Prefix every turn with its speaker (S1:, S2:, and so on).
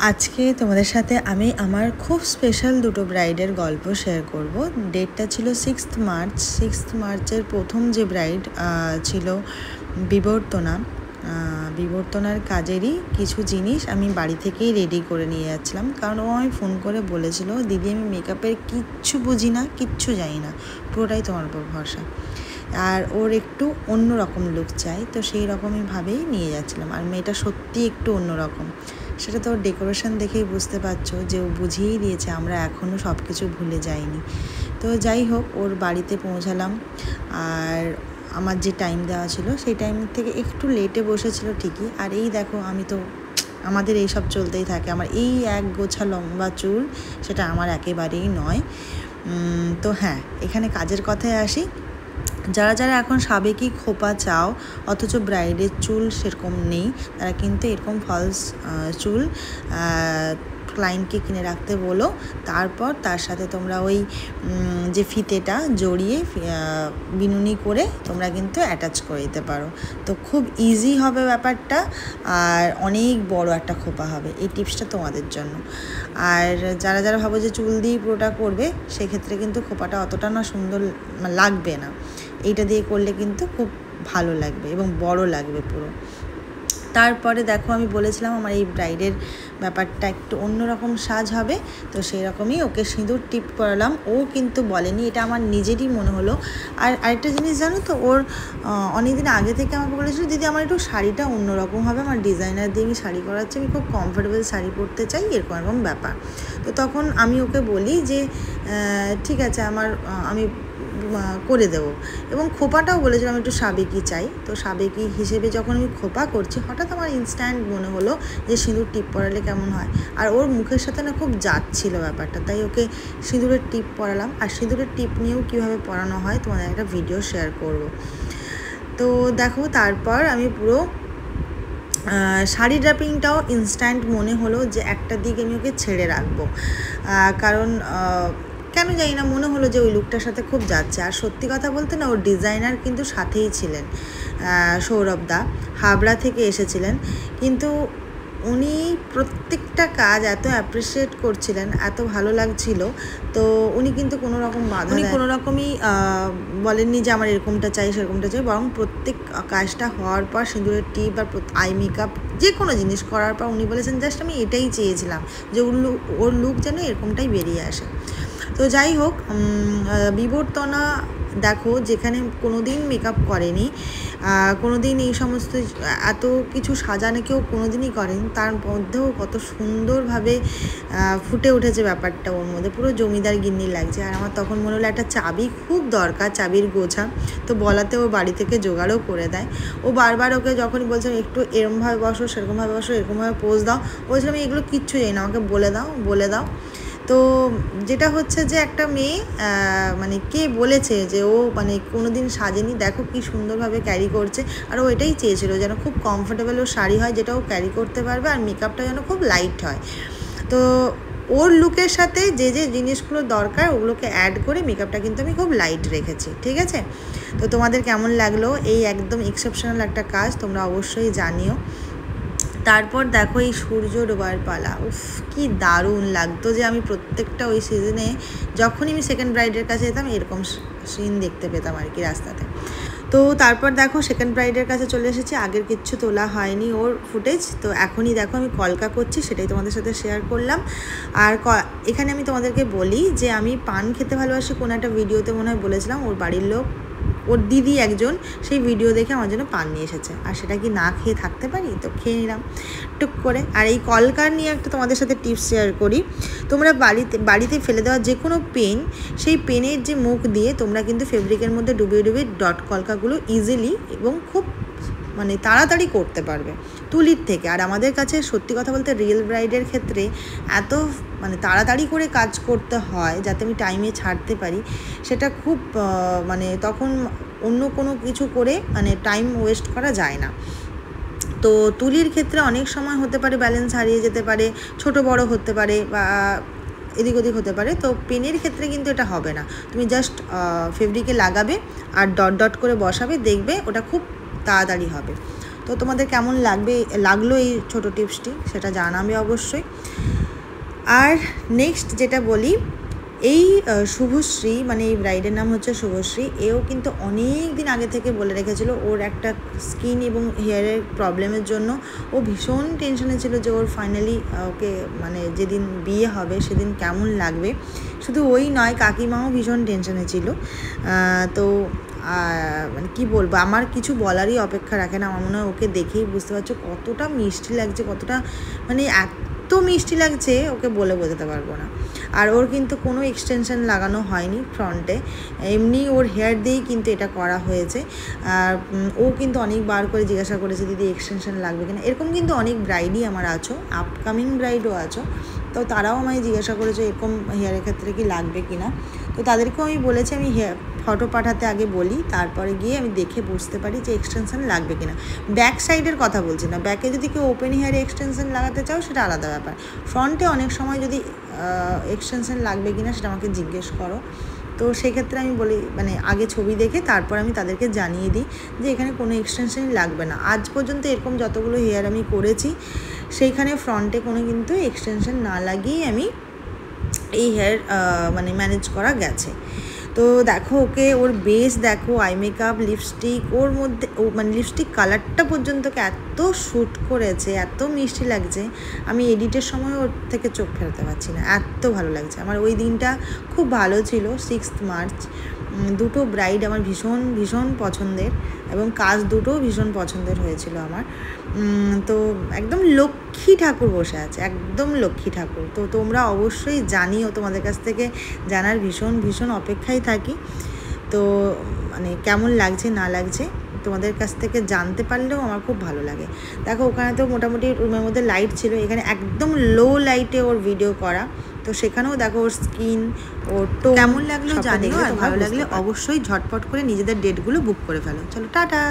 S1: আজকে তোমাদের সাথে আমি আমার খুব স্পেশাল দুটো ব্রাইডের গল্প শেয়ার করব। ডেটটা ছিল 6th মার্চ। 6th মার্চের প্রথম যে ব্রাইড ছিল বিবর্তনা। বিবর্তনার কাজেরই কিছু জিনিস আমি বাড়ি থেকেই রেডি করে নিয়ে যাচ্ছিলাম, কারণ ও আমি ফোন করে বলেছিল, দিদি আমি মেকআপের কিচ্ছু বুঝি না, কিচ্ছু জানি না, পুরোটাই তোমার উপর ভরসা। আর ওর একটু অন্য রকম লুক চাই, তো সেই রকমইভাবেই নিয়ে যাচ্ছিলাম। আর মেয়েটা সত্যি একটু অন্যরকম, সেটা তো ওর ডেকোরেশন দেখেই বুঝতে পারছো যে ও বুঝিয়েই দিয়েছে আমরা এখনও সব কিছু ভুলে যাইনি। তো যাই হোক, ওর বাড়িতে পৌঁছালাম। আর আমার যে টাইম দেওয়া ছিল সেই টাইম থেকে একটু লেটে বসেছিল ঠিকই। আর এই দেখো, আমি তো আমাদের এইসব চলতেই থাকে। আমার এই এক গোছা লম্বা চুল, সেটা আমার একেবারেই নয়। তো হ্যাঁ, এখানে কাজের কথায় আসি। যারা যারা এখন সাবেকি খোপা চাও অথচ ব্রাইডের চুল সেরকম নেই, তারা কিন্তু এরকম ফলস চুল ক্লায়েন্টকে কিনে রাখতে বলো। তারপর তার সাথে তোমরা ওই যে ফিতেটা জড়িয়ে বিনুনি করে তোমরা কিন্তু অ্যাটাচ করে দিতে পারো। তো খুব ইজি হবে ব্যাপারটা, আর অনেক বড় একটা খোপা হবে। এই টিপসটা তোমাদের জন্য। আর যারা যারা ভাবো যে চুল দিয়ে পুরোটা করবে, সেক্ষেত্রে কিন্তু খোপাটা অতটা না সুন্দর লাগবে না। এইটা দিয়ে করলে কিন্তু খুব ভালো লাগবে এবং বড় লাগবে পুরো। তারপরে দেখো, আমি বলেছিলাম আমার এই ব্রাইডের ব্যাপারটা একটু অন্যরকম সাজ হবে, তো সেই রকমই ওকে সিঁদুর টিপ করালাম। ও কিন্তু বলেনি, এটা আমার নিজেরই মনে হলো। আর আরেকটা জিনিস জানো তো, ওর অনেকদিন আগে থেকে আমাকে বলেছিল, দিদি আমার একটু শাড়িটা অন্যরকম হবে, আমার ডিজাইনার দিয়ে আমি শাড়ি করাচ্ছি, আমি খুব কমফোর্টেবল শাড়ি পরতে চাই, এরকম ব্যাপার। তো তখন আমি ওকে বলি যে ঠিক আছে, আমি করে দেবো। এবং খোপাটাও বলেছিলাম একটু সাবেকি চাই। তো সাবেকি হিসেবে যখন আমি খোপা করছি, হঠাৎ আমার ইনস্ট্যান্ট মনে হলো যে সিঁদুর টিপ পরালে কেমন হয়। আর ওর মুখের সাথে না খুব যাচ্ছিল ব্যাপারটা, তাই ওকে সিঁদুরের টিপ পরালাম। আর সিঁদুরের টিপ নিয়েও কীভাবে পরানো হয় তোমাদের একটা ভিডিও শেয়ার করব। তো দেখো, তারপর আমি পুরো শাড়ি ড্রাপিংটাও ইনস্ট্যান্ট মনে হলো যে একটা দিক আমি ওকে ছেড়ে রাখবো, কারণ কেন জানি না মনে হলো যে ওই লুকটার সাথে খুব যাচ্ছে। আর সত্যি কথা বলতে না, ওর ডিজাইনার কিন্তু সাথেই ছিলেন, সৌরভ দা হাবড়া থেকে এসেছিলেন। কিন্তু উনি প্রত্যেকটা কাজ এত অ্যাপ্রিসিয়েট করছিলেন, এত ভালো লাগছিল। তো উনি কিন্তু কোনো রকম বাধা, উনি কোনো রকমই বলেননি যে আমার এরকমটা চাই সেরকমটা চাই, বরং প্রত্যেক কাজটা হওয়ার পর সিঁদুরের টিপ আর আই মেকআপ যে কোনো জিনিস করার পর উনি বলেছেন, জাস্ট আমি এটাই চেয়েছিলাম যে ওর লুক যেন এরকমটাই বেরিয়ে আসে। তো যাই হোক, বিবর্তনা দেখো, যেখানে কোনো দিন মেকআপ করেনি, কোনো দিন এই সমস্ত এত কিছু সাজানো কেউ কোনো দিনই করেনি, তার মধ্যেও কত সুন্দরভাবে ফুটে উঠেছে ব্যাপারটা ওর মধ্যে, পুরো জমিদার গিন্নি লাগছে। আর আমার তখন মনে হলো একটা চাবি খুব দরকার, চাবির গোছা। তো বলাতে ও বাড়ি থেকে জোগাড়ও করে দেয়। ও বারবার ওকে যখনই বলছিলাম একটু এরমভাবে বসো, সেরকমভাবে বসো, এরকমভাবে পোজ দাও, বলছিলাম আমি এগুলো কিচ্ছু জানি না, আমাকে বলে দাও। তো যেটা হচ্ছে যে একটা মেয়ে, মানে কে বলেছে যে ও মানে কোনো দিন সাজেনি, দেখো কি সুন্দরভাবে ক্যারি করছে। আর ও এটাই চেয়েছিল যেন খুব কমফোর্টেবল ও শাড়ি হয়, যেটা ও ক্যারি করতে পারবে, আর মেকআপটা যেন খুব লাইট হয়। তো ওর লুকের সাথে যে যে জিনিসগুলো দরকার ওগুলোকে অ্যাড করে মেকআপটা কিন্তু আমি খুব লাইট রেখেছি, ঠিক আছে। তো তোমাদের কেমন লাগলো এই একদম এক্সেপশনাল একটা কাজ, তোমরা অবশ্যই জানিও। তারপর দেখো, এই সূর্য ডোবার পালা, উফ কি দারুণ লাগতো যে আমি প্রত্যেকটা ওই সিজনে যখনই আমি সেকেন্ড ব্রাইডের কাছে যেতাম এরকম সিন দেখতে পেতাম আর কি রাস্তাতে। তো তারপর দেখো, সেকেন্ড ব্রাইডের কাছে চলে এসেছি। আগের কিচ্ছু তোলা হয়নি ওর ফুটেজ, তো এখনই দেখো আমি কলকা করছি, সেটাই তোমাদের সাথে শেয়ার করলাম। আর এখানে আমি তোমাদেরকে বলি যে আমি পান খেতে ভালোবাসি, কোনো একটা ভিডিওতে মনে হয় বলেছিলাম, ওর বাড়ির লোক, ওর দিদি একজন সেই ভিডিও দেখে আমার জন্য পান নিয়ে এসেছে। আর সেটা কি না খেয়ে থাকতে পারি, তো খেয়ে নিলাম টুক করে। আর এই কলকার নিয়ে একটা তোমাদের সাথে টিপস শেয়ার করি। তোমরা বাড়িতে ফেলে দেওয়া যে কোনো পেন, সেই পেনের যে মুখ দিয়ে তোমরা কিন্তু ফেব্রিকের মধ্যে ডুবিয়ে ডট কলকাগুলো ইজিলি এবং খুব মানে তাড়াতাড়ি করতে পারবে তুলির থেকে। আর আমাদের কাছে সত্যি কথা বলতে রিয়েল ব্রাইডের ক্ষেত্রে এত মানে তাড়াতাড়ি করে কাজ করতে হয় যাতে আমি টাইমে ছাড়তে পারি, সেটা খুব মানে তখন অন্য কোনো কিছু করে মানে টাইম ওয়েস্ট করা যায় না। তো তুলির ক্ষেত্রে অনেক সময় হতে পারে ব্যালেন্স হারিয়ে যেতে পারে, ছোট বড় হতে পারে বা এদিক ওদিক হতে পারে। তো পেনের ক্ষেত্রে কিন্তু এটা হবে না, তুমি জাস্ট ফেব্রিকে লাগাবে আর ডট ডট করে বসাবে, দেখবে ওটা খুব তাড়াতাড়ি হবে। তো তো তোমাদের কেমন লাগলো এই ছোটো টিপসটি সেটা জানাবে অবশ্যই। আর নেক্সট যেটা বলি, এই শুভশ্রী মানে এই ব্রাইডের নাম হচ্ছে শুভশ্রী, এও কিন্তু অনেক দিন আগে থেকে বলে রেখেছিল ওর একটা স্কিন এবং হেয়ারের প্রবলেমের জন্য ও ভীষণ টেনশনে ছিল যে ওর ফাইনালি ওকে মানে যেদিন বিয়ে হবে সেদিন কেমন লাগবে। শুধু ওই নয়, কাকিমাও ভীষণ টেনশনে ছিল। তো মানে কী বলবো, আমার কিছু বলারই অপেক্ষা রাখে না। আমার মনে হয় ওকে দেখেই বুঝতে পারছো কতটা মিষ্টি লাগছে, কতটা মানে এত মিষ্টি লাগছে ওকে বলে বোঝাতে পারবো না। আর ওর কিন্তু কোনো এক্সটেনশন লাগানো হয়নি ফ্রন্টে, এমনি ওর হেয়ার দিয়েই কিন্তু এটা করা হয়েছে। আর ও কিন্তু অনেকবার করে জিজ্ঞাসা করেছে দিদি এক্সটেনশন লাগবে কিনা। এরকম কিন্তু অনেক ব্রাইডই আমার আছো, আপকামিং ব্রাইডও আছো, তো তারাও আমায় জিজ্ঞাসা করেছে এরকম হেয়ারের ক্ষেত্রে কি লাগবে কিনা। তো তাদেরকেও আমি বলেছি আমি ফটো পাঠাতে আগে বলি, তারপরে গিয়ে আমি দেখে বুঝতে পারি যে এক্সটেনশন লাগবে কিনা। ব্যাক সাইডের কথা বলছি না, ব্যাকে যদি কেউ ওপেন হেয়ারে এক্সটেনশন লাগাতে চাও সেটা আলাদা ব্যাপার। ফ্রন্টে অনেক সময় যদি এক্সটেনশন লাগবে কিনা সেটা আমাকে জিজ্ঞেস করো, তো সেক্ষেত্রে আমি বলি মানে আগে ছবি দেখে তারপর আমি তাদেরকে জানিয়ে দিই যে এখানে কোনো এক্সটেনশনই লাগবে না। আজ পর্যন্ত এরকম যতগুলো হেয়ার আমি করেছি সেইখানে ফ্রন্টে কোনো কিন্তু এক্সটেনশন না লাগিয়েই আমি এই হেয়ার মানে ম্যানেজ করা গেছে। তো দেখো ওকে, ওর বেস দেখো, আই মেকআপ, লিপস্টিক, ওর মধ্যে ও মানে লিপস্টিক কালারটা পর্যন্ত এত শ্যুট করেছে, এত মিষ্টি লাগছে, আমি এডিটের সময় ওর থেকে চোখ ফেরাতে পারছি না, এত ভালো লাগছে আমার। ওই দিনটা খুব ভালো ছিল, 6 মার্চ। দুটো ব্রাইড আমার ভীষণ ভীষণ পছন্দের এবং কাজ দুটোও ভীষণ পছন্দের হয়েছিল আমার। তো একদম লক্ষ্মী ঠাকুর বসে আছে, একদম লক্ষ্মী ঠাকুর। তো তোমরা অবশ্যই জানিও, তোমাদের কাছ থেকে জানার ভীষণ ভীষণ অপেক্ষায় থাকি। তো মানে কেমন লাগছে না লাগছে তোমাদের কাছ থেকে জানতে পারলেও আমার খুব ভালো লাগে। দেখো ওখানে তো মোটামুটি রুমের মধ্যে লাইট ছিল, এখানে একদম লো লাইটে ওর ভিডিও করা, তো সেখানেও দেখো ওর স্কিন, ওর টোন কেমন লাগলো জানিও। আর ভালো লাগলে অবশ্যই ঝটপট করে নিজেদের ডেটগুলো বুক করে ফেলো। চলো টাটা।